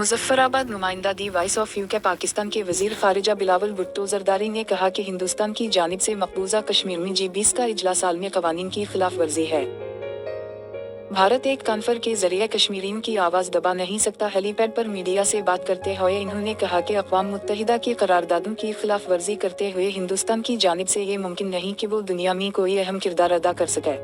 मुजफ्फराबाद नुमाइंदा दी voice of UK Pakistan के वजीर खारिजा बिलावल भुट्टो जरदारी ने कहा कि हिंदुस्तान की जानिब से मकबूजा कश्मीर में G20 का इजलास आलमी कवानीन की खिलाफ वर्जी है। भारत एक कॉन्फ्रेंस के जरिए कश्मीरियों की आवाज दबा नहीं सकता। हेलीपैड पर मीडिया से बात करते हुए इन्होंने कहा कि अक़वाम मुत्तहिदा की करारदादों की खिलाफ वर्जी करते हुए हिंदुस्तान की जानिब से ये मुमकिन नहीं कि वो दुनिया में कोई अहम किरदार अदा कर सके।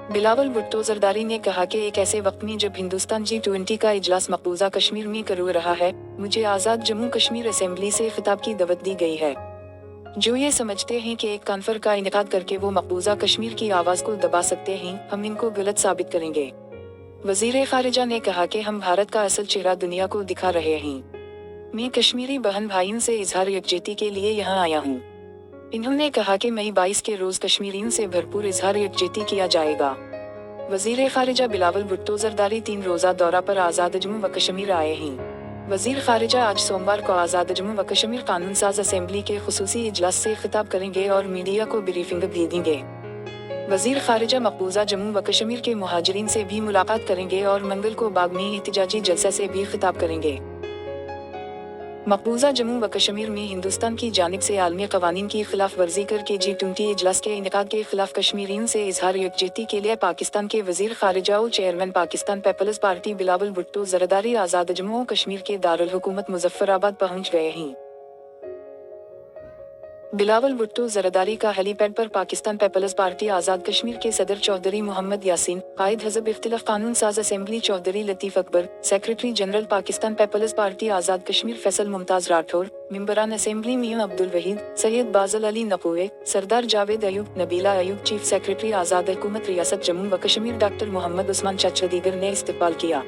बिलावल भुट्टो जरदारी ने कहा कि एक ऐसे वक्त में जब हिंदुस्तान G20 का इजलास मकबूजा कश्मीर में करो रहा है, मुझे आज़ाद जम्मू कश्मीर असेंबली से खिताब की दावत दी गई है, जो ये समझते हैं कि एक कॉन्फ्रेंस का इनेकाद करके वो मकबूजा कश्मीर की आवाज़ को दबा सकते हैं, हम इनको गलत साबित करेंगे। वजीर खारिजा ने कहा कि हम भारत का असल चेहरा दुनिया को दिखा रहे हैं। मैं कश्मीरी बहन भाइयों से इजहार यकजहती के लिए यहाँ आया हूँ। इन्होंने कहा कि मई 22 के रोज कश्मीरियों से भरपूर इजहार यकजहती किया जाएगा। वजीर खारिजा बिलावल भुट्टो जरदारी 3 रोजा दौरा पर आज़ाद जम्मू व कश्मीर आए हैं। वजीर खारिजा आज सोमवार को आज़ाद जम्मू व कश्मीर कानून साज असेंबली के खुसूसी इजलास से खिताब करेंगे और मीडिया को ब्रीफिंग भी देंगे। वजीर खारिजा मकबूजा जम्मू व कश्मीर के मुहाजिरीन से भी मुलाकात करेंगे और मंगल को बाग में एहतिजाजी जलसे से भी खिताब करेंगे। मकबूजा जम्मू व कश्मीर में हिंदुस्तान की जानिब से आलमी कवानीन की खिलाफ वर्जी करके G20 इजलास के इनेकाद के खिलाफ कश्मीरियों से इजहार यकजहती के लिए पाकिस्तान के वजीर खारिजा और चेयरमैन पाकिस्तान पीपल्स पार्टी बिलावल भुट्टो जरदारी आज़ाद जम्मू कश्मीर के दारुल हुकूमत मुजफ्फराबाद पहुंच गए हैं। बिलावल भुट्टो जरदारी का हेलीपैड पर पाकिस्तान पीपल्स पार्टी आज़ाद कश्मीर के सदर चौधरी मोहम्मद यासीन, कायद हज़ब इख्तिलाफ कानून साज assembly Chaudhry Latif Akbar, secretary general Pakistan Peoples Party Azad Kashmir Faisal Mumtaz Rathore, मेंबरान assembly Mian Abdul Wahid, Syed Bazal Ali Naqvi, Sardar Javed Ayub, Nabila Ayub, chief secretary Azad हुकूमत रियासत जम्मू व कश्मीर डॉक्टर मोहम्मद उस्मान चचा दीगर ने इस्तकबाल किया।